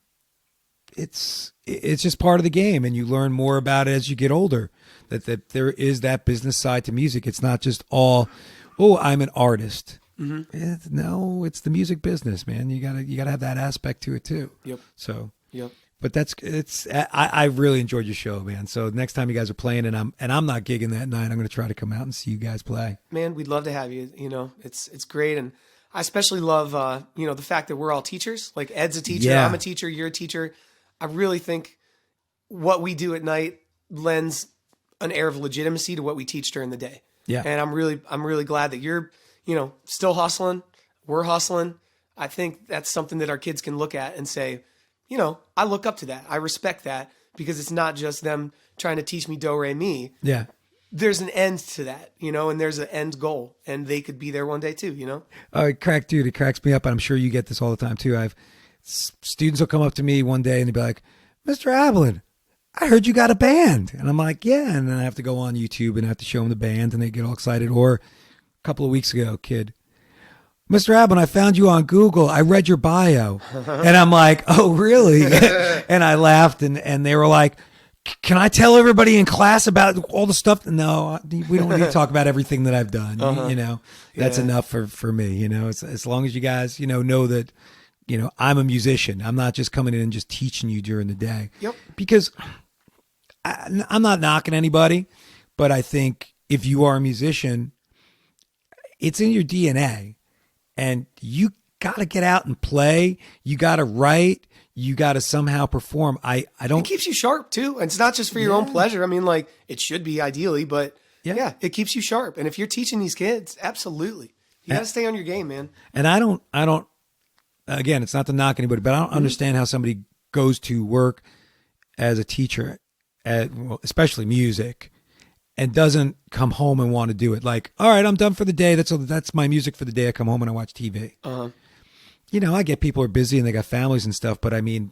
it's just part of the game, and you learn more about it as you get older, that there is that business side to music. It's not just all, I'm an artist. No, it's the music business, man. You gotta have that aspect to it too. Yep. So, yep. But I really enjoyed your show, man. So next time you guys are playing and I'm not gigging that night, I'm going to try to come out and see you guys play. Man, we'd love to have you. It's great. And I especially love, the fact that we're all teachers. Like, Ed's a teacher. Yeah. I'm a teacher. You're a teacher. I really think what we do at night lends an air of legitimacy to what we teach during the day. Yeah. And I'm really glad that you're, still hustling. We're hustling. I think that's something that our kids can look at and say, I look up to that. I respect that, because it's not just them trying to teach me do, re, mi. Yeah. There's an end to that, and there's an end goal, and they could be there one day too, It cracks me up. And I'm sure you get this all the time too. Students will come up to me one day and they'll be like, Mr. Ablin, I heard you got a band. And I'm like, yeah. And then I have to go on YouTube and I have to show them the band, and they get all excited. Or a couple of weeks ago, kid, Mr. Ablin, I found you on Google. I read your bio. And I'm like, oh, really? And I laughed, and they were like, can I tell everybody in class about all the stuff? No, we don't need to talk about everything that I've done. That's enough for me. As long as you guys, know that, I'm a musician. I'm not just coming in and just teaching you during the day. Yep. Because I'm not knocking anybody, but I think if you are a musician, it's in your DNA. And you got to get out and play. You got to write. You got to somehow perform. I don't. It keeps you sharp too. And it's not just for your own pleasure. I mean, like, it should be ideally, but it keeps you sharp. And if you're teaching these kids, absolutely, you got to stay on your game, man. And I don't. Again, it's not to knock anybody, but I don't understand how somebody goes to work as a teacher, especially music, and doesn't come home and want to do it. Like, all right, I'm done for the day. That's my music for the day. I come home and I watch TV. I get people are busy and they got families and stuff, but I mean,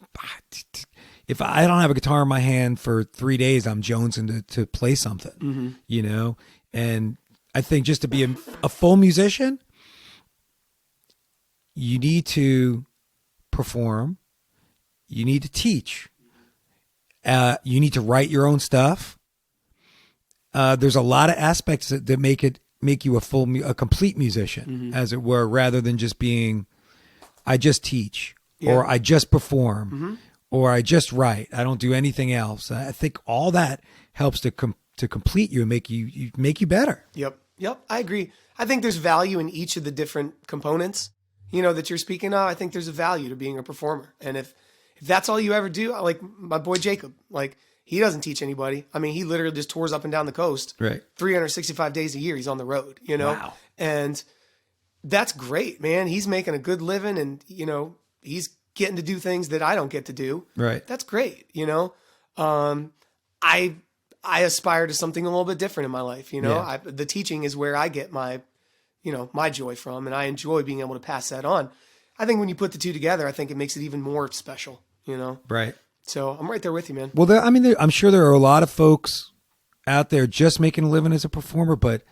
if I don't have a guitar in my hand for 3 days, I'm jonesing to play something, And I think just to be a full musician, you need to perform. You need to teach. You need to write your own stuff. There's a lot of aspects that make you a complete musician, as it were, rather than just being, I just teach, or I just perform, or I just write. I don't do anything else. I think all that helps to complete you and make you better. Yep. I agree. I think there's value in each of the different components, that you're speaking of. I think there's a value to being a performer. And if that's all you ever do, like my boy Jacob, like, he doesn't teach anybody. I mean, he literally just tours up and down the coast. Right. 365 days a year, he's on the road, Wow. And that's great, man. He's making a good living, and, he's getting to do things that I don't get to do. Right. That's great, I aspire to something a little bit different in my life, the teaching is where I get my joy from, and I enjoy being able to pass that on. I think when you put the two together, I think it makes it even more special, Right. So I'm right there with you, man. Well, I'm sure there are a lot of folks out there just making a living as a performer, but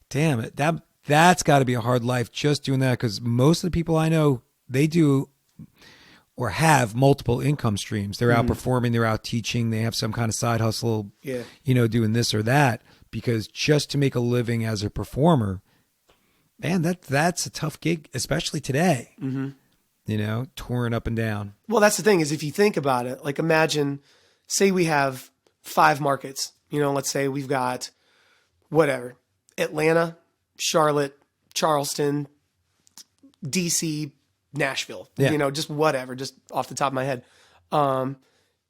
damn it, that's got to be a hard life just doing that, because most of the people I know, they do or have multiple income streams. They're out performing, they're out teaching, they have some kind of side hustle, doing this or that, because just to make a living as a performer, man, that's a tough gig, especially today, touring up and down. Well, that's the thing is if you think about it, like imagine, say we have 5 markets, let's say we've got whatever, Atlanta, Charlotte, Charleston, DC, Nashville, just whatever, just off the top of my head. And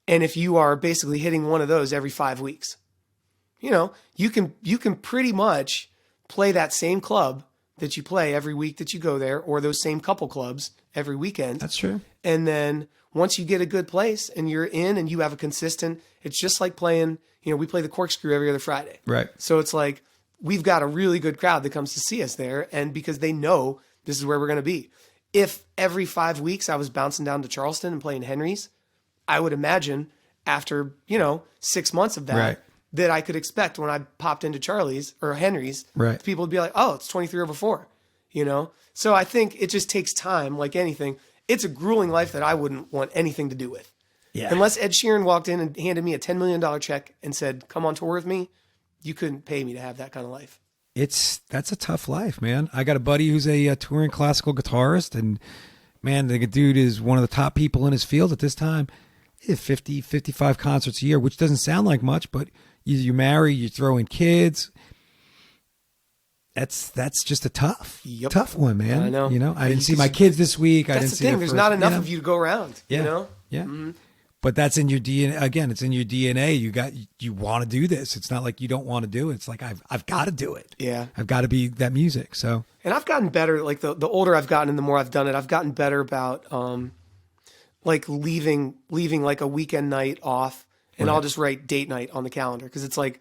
if you are basically hitting one of those every 5 weeks, you can pretty much play that same club that you play every week that you go there, or those same couple clubs every weekend. That's true. And then once you get a good place and you're in and you have a consistent, it's just like playing, we play the Corkscrew every other Friday. Right. So it's like, we've got a really good crowd that comes to see us there. And because they know this is where we're going to be. If every 5 weeks I was bouncing down to Charleston and playing Henry's, I would imagine after, 6 months of that, that I could expect when I popped into Charlie's or Henry's, people would be like, oh, it's 23 over 4, So I think it just takes time, like anything. It's a grueling life that I wouldn't want anything to do with. Yeah. Unless Ed Sheeran walked in and handed me a $10 million check and said, come on tour with me, you couldn't pay me to have that kind of life. That's a tough life, man. I got a buddy who's a touring classical guitarist, and man, the dude is one of the top people in his field at this time. 50, 55 concerts a year, which doesn't sound like much, but you marry, you throw in kids. That's just a tough one, man. I know. I didn't see my kids this week. That's the thing. There's not enough of you to go around. Yeah. Yeah. Mm-hmm. But that's in your DNA. Again, it's in your DNA. You want to do this. It's not like you don't want to do it. It's like I've got to do it. Yeah. I've got to be that music. So. And I've gotten better. Like the older I've gotten and the more I've done it, I've gotten better about like leaving like a weekend night off, and I'll just write date night on the calendar, because it's like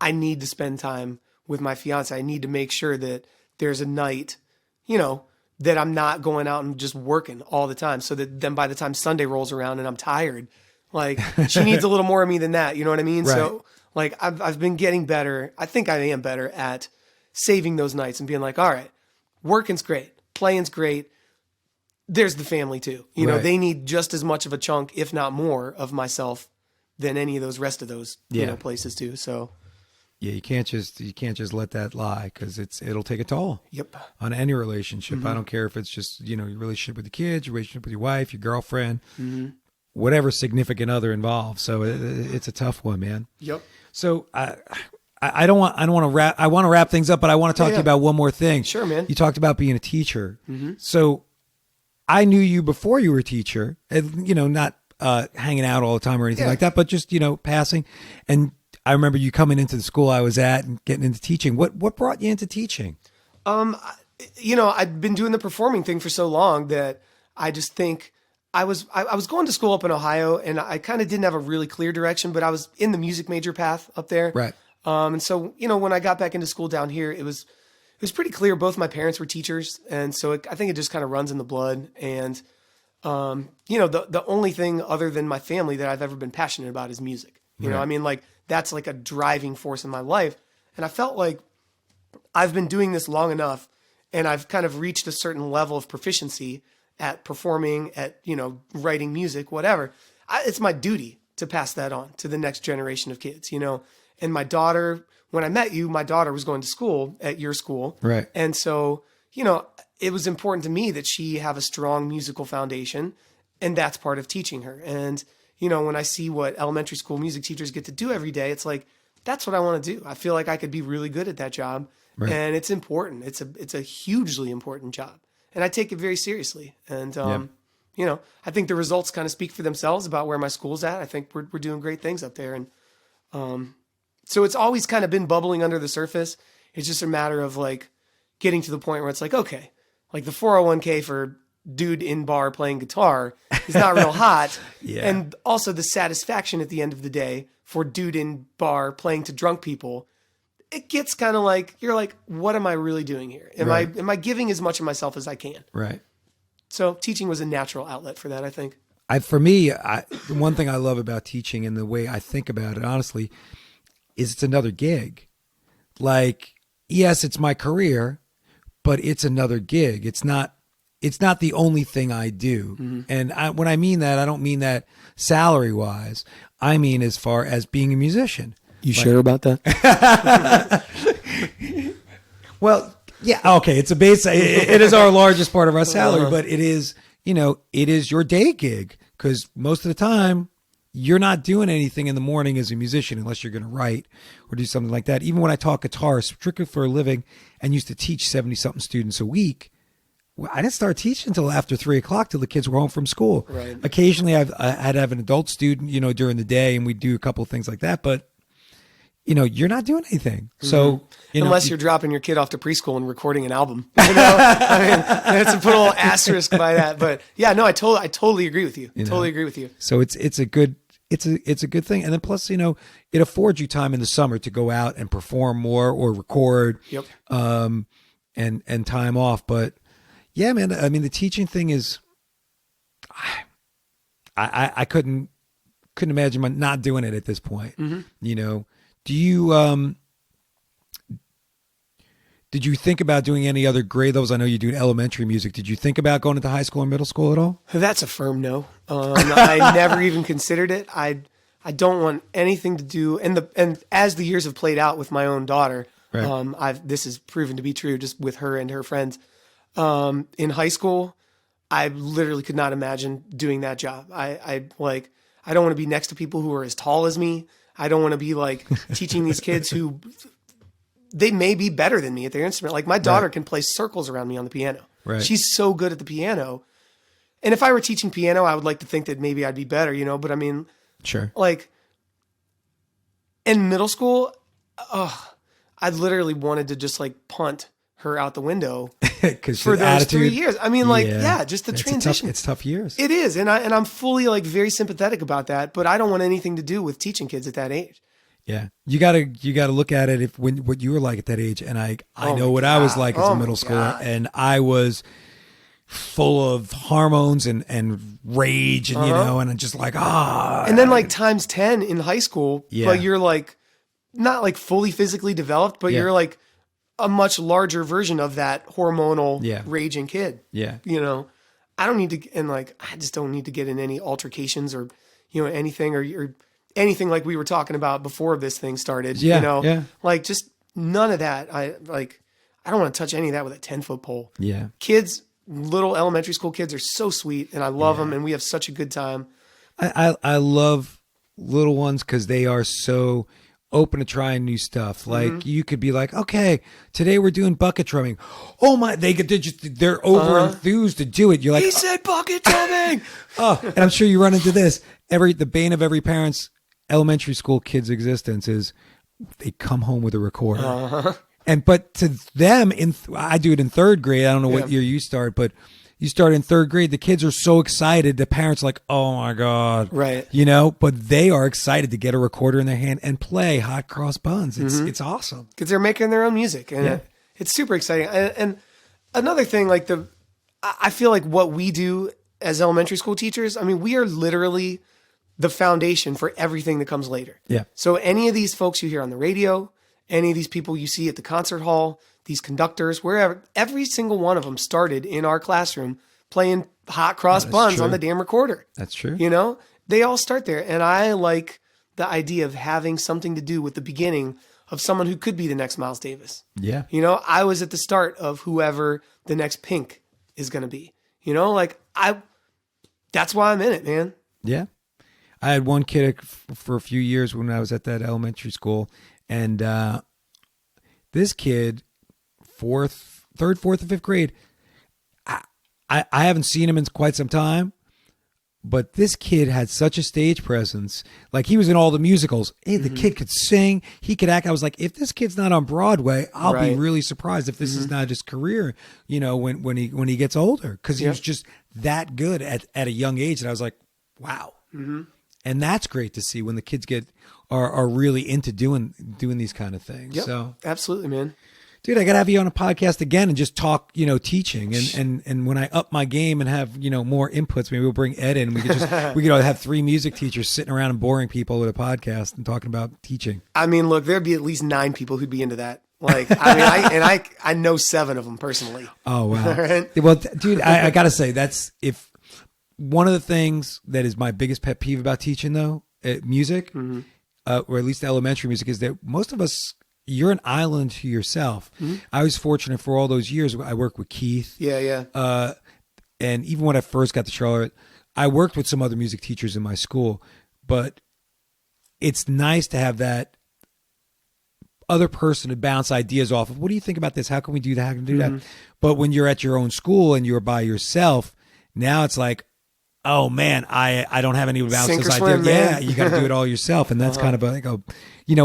I need to spend time with my fiance. I need to make sure that there's a night, that I'm not going out and just working all the time, so that then by the time Sunday rolls around and I'm tired, like she needs a little more of me than that. You know what I mean? Right. So like I've been getting better. I think I am better at saving those nights and being like, all right, working's great, playing's great. There's the family too. They need just as much of a chunk, if not more, of myself than any of those rest of those places do. So. Yeah, you can't just let that lie, because it'll take a toll. Yep. On any relationship. I don't care if it's just, your relationship with the kids, your relationship with your wife, your girlfriend, whatever significant other involved. So it's a tough one, man. Yep. So I want to wrap things up, but I want to talk to you about one more thing. Sure, man. You talked about being a teacher. So I knew you before you were a teacher, and, not hanging out all the time or anything like that, but just, passing. And I remember you coming into the school I was at and getting into teaching. What brought you into teaching? I'd been doing the performing thing for so long that I just think I was going to school up in Ohio, and I kind of didn't have a really clear direction, but I was in the music major path up there. Right. And so, when I got back into school down here, it was pretty clear. Both my parents were teachers. And so I think it just kind of runs in the blood. And, the only thing other than my family that I've ever been passionate about is music. You know, I mean, like, that's like a driving force in my life. And I felt like I've been doing this long enough, and I've kind of reached a certain level of proficiency at performing, at, writing music, whatever. It's my duty to pass that on to the next generation of kids, And my daughter, when I met you, my daughter was going to school at your school. Right. And so, it was important to me that she have a strong musical foundation, and that's part of teaching her. And when I see what elementary school music teachers get to do every day, it's like, that's what I want to do. I feel like I could be really good at that job. Right. And it's important. It's a hugely important job. And I take it very seriously. And, I think the results kind of speak for themselves about where my school's at. I think we're doing great things up there. And so it's always kind of been bubbling under the surface. It's just a matter of like getting to the point where it's like, okay, like the 401k for dude in bar playing guitar is not real hot. And also the satisfaction at the end of the day for dude in bar playing to drunk people, it gets kind of like, you're like, what am I really doing here? Am I giving as much of myself as I can? Right. So teaching was a natural outlet for that, I think. For me, the one thing I love about teaching, and the way I think about it, honestly, is it's another gig. Like, yes, it's my career, but it's another gig. It's not it's not the only thing I do. And when I mean that, I don't mean that salary wise. I mean as far as being a musician. You sure about that? Well, yeah, okay. It's a base. It is our largest part of our salary, but it is, it is your day gig, because most of the time you're not doing anything in the morning as a musician unless you're going to write or do something like that. Even when I taught guitar strictly for a living and used to teach 70 something students a week, I didn't start teaching until after 3:00 till the kids were home from school. Right. Occasionally I'd have an adult student, during the day, and we'd do a couple of things like that, but you're not doing anything. So, unless you're dropping your kid off to preschool and recording an album, I mean, that's to put a little asterisk by that. But yeah, no, I totally agree with you. Totally agree with you. So it's a good thing. And then plus, it affords you time in the summer to go out and perform more or record, Yep. And time off. But yeah, man, I mean, the teaching thing is, I couldn't imagine not doing it at this point. Do you, did you think about doing any other grade levels? I know you do elementary music. Did you think about going into high school or middle school at all? That's a firm no. I never even considered it. I don't want anything to do. And as the years have played out with my own daughter, right. This has proven to be true just with her and her friends. In high school, I literally could not imagine doing that job. I don't want to be next to people who are as tall as me. I don't want to be teaching these kids who they may be better than me at their instrument. Like my daughter can play circles around me on the piano. Right. She's so good at the piano. And if I were teaching piano, I would like to think that maybe I'd be better, but I mean, sure. In middle school, I literally wanted to just punt her out the window for those 3 years. I mean, just the transition. It's tough years. It is. And I'm fully very sympathetic about that, but I don't want anything to do with teaching kids at that age. Yeah. You gotta look at it what you were like at that age. And I know what I was like as a middle schooler, and I was full of hormones and rage and, and I'm just and then times 10 in high school, but you're not fully physically developed, but you're a much larger version of that hormonal raging kid. Yeah. I don't need to, and I just don't need to get in any altercations or, anything or anything like we were talking about before this thing started, just none of that. I don't want to touch any of that with a 10-foot pole. Yeah. Kids, little elementary school kids are so sweet and I love them and we have such a good time. I love little ones because they are so open to trying new stuff. You could be okay, today we're doing bucket drumming. Oh my, they're over enthused to do it. You're like, he said bucket drumming. And I'm sure you run into this. The bane of every parent's elementary school kid's existence is they come home with a recorder. But to them, I do it in third grade. I don't know what year you start, but you start in third grade. The kids are so excited. The parents are like, oh my God. Right. But they are excited to get a recorder in their hand and play Hot Cross Buns. It's awesome. Because they're making their own music and it's super exciting. And another thing, I feel like what we do as elementary school teachers, I mean, we are literally the foundation for everything that comes later. Yeah. So any of these folks you hear on the radio, any of these people you see at the concert hall, these conductors, wherever, every single one of them started in our classroom playing Hot Cross Buns on the damn recorder. That's true. They all start there. And I like the idea of having something to do with the beginning of someone who could be the next Miles Davis. Yeah. I was at the start of whoever the next Pink is going to be. That's why I'm in it, man. Yeah. I had one kid for a few years when I was at that elementary school, and this kid, third, fourth, and fifth grade, I haven't seen him in quite some time, but this kid had such a stage presence. He was in all the musicals. Hey, the kid could sing. He could act. I was like, if this kid's not on Broadway, I'll be really surprised if this is not his career, when he gets older, because he was just that good at a young age. And I was like, wow. Mm-hmm. And that's great to see when the kids are really into doing these kind of things. Yep, so absolutely, man. Dude, I got to have you on a podcast again and just talk, teaching. And when I up my game and have, more inputs, maybe we'll bring Ed in. We could have 3 music teachers sitting around and boring people with a podcast and talking about teaching. I mean, look, there'd be at least 9 people who'd be into that. Like, I mean, I know 7 of them personally. Oh, wow. Right? Well, dude, I got to say, that's if one of the things that is my biggest pet peeve about teaching, though, music, or at least elementary music, is that most of us, you're an island to yourself. I was fortunate for all those years. I worked with Keith. Yeah. And even when I first got to Charlotte, I worked with some other music teachers in my school, but it's nice to have that other person to bounce ideas off of. What do you think about this? How can we do that? How can we do that? But when you're at your own school and you're by yourself, now it's like, oh man, I don't have any to bounce Sink this or swim, idea. man. Yeah, you got to do it all yourself, and that's kind of like a,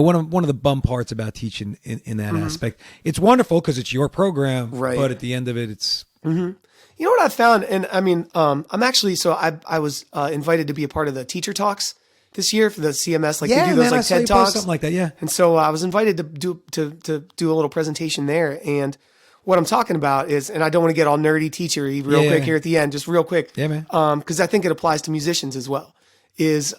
one of the bum parts about teaching in that aspect. It's wonderful because it's your program, Right. But at the end of it, it's You know what I found, and I mean, I'm actually, so I was invited to be a part of the teacher talks this year for the CMS, like they do those man, I like saw you TED post talks, something like that. Yeah, and so I was invited to do a little presentation there, and what I'm talking about is, and I don't want to get all nerdy teachery real quick here at the end, just real quick, Yeah, man. because I think it applies to musicians as well, is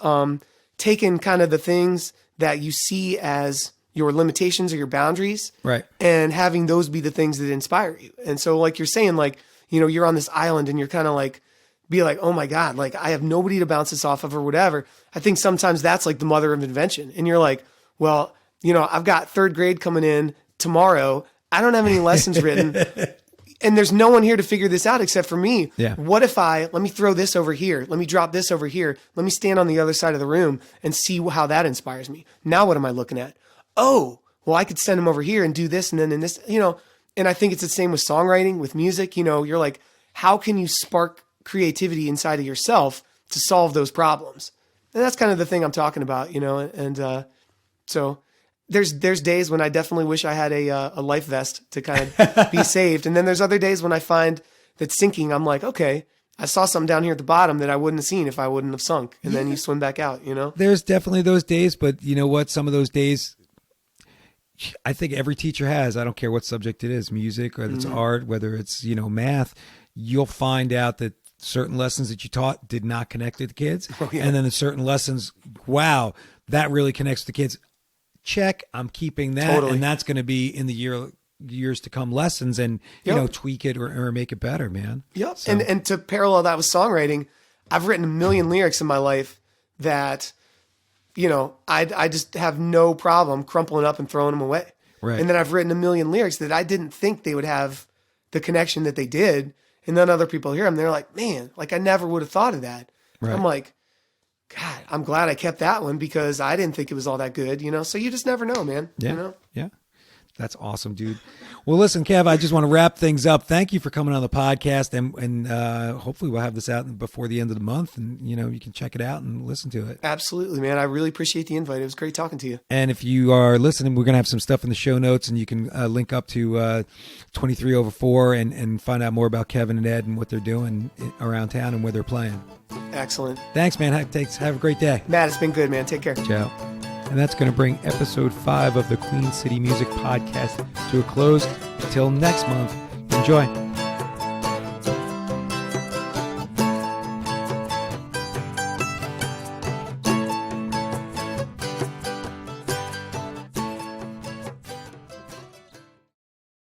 taking kind of the things that you see as your limitations or your boundaries, right. and having those be the things that inspire you. And so, like you're saying, like, you're on this island and you're kind of like, be like, oh my God, like I have nobody to bounce this off of or whatever. I think sometimes that's like the mother of invention. And you're like, well, I've got 3rd grade coming in tomorrow. I don't have any lessons written and there's no one here to figure this out except for me. Yeah. What if let me throw this over here. Let me drop this over here. Let me stand on the other side of the room and see how that inspires me. Now, what am I looking at? Oh, well, I could send them over here and do this. And then in this, and I think it's the same with songwriting, with music, you're like, how can you spark creativity inside of yourself to solve those problems? And that's kind of the thing I'm talking about, and so there's days when I definitely wish I had a life vest to kind of be saved. And then there's other days when I find that sinking, I'm like, okay, I saw something down here at the bottom that I wouldn't have seen if I wouldn't have sunk. And then you swim back out, There's definitely those days, but you know what? Some of those days, I think every teacher has. I don't care what subject it is, music, whether it's art, whether it's, math, you'll find out that certain lessons that you taught did not connect with the kids. Oh, yeah. And then the certain lessons, wow, that really connects with the kids. Check, I'm keeping that. Totally. And that's going to be in the years to come lessons and, tweak it or make it better, man. Yep. So. And to parallel that with songwriting, I've written a million lyrics in my life that, I just have no problem crumpling up and throwing them away. Right. And then I've written a million lyrics that I didn't think they would have the connection that they did. And then other people hear them, they're like, man, like I never would have thought of that. Right. I'm like, God, I'm glad I kept that one because I didn't think it was all that good, So you just never know, man. Yeah. Yeah. That's awesome, dude. Well, listen, Kev, I just want to wrap things up. Thank you for coming on the podcast, and hopefully we'll have this out before the end of the month, and you can check it out and listen to it. Absolutely, man. I really appreciate the invite. It was great talking to you. And if you are listening, we're going to have some stuff in the show notes, and you can link up to 23 Over 4 and find out more about Kevin and Ed and what they're doing around town and where they're playing. Excellent. Thanks, man. Have a great day. Matt, it's been good, man. Take care. Ciao. And that's going to bring episode 5 of the Queen City Music Podcast to a close. Until next month, enjoy.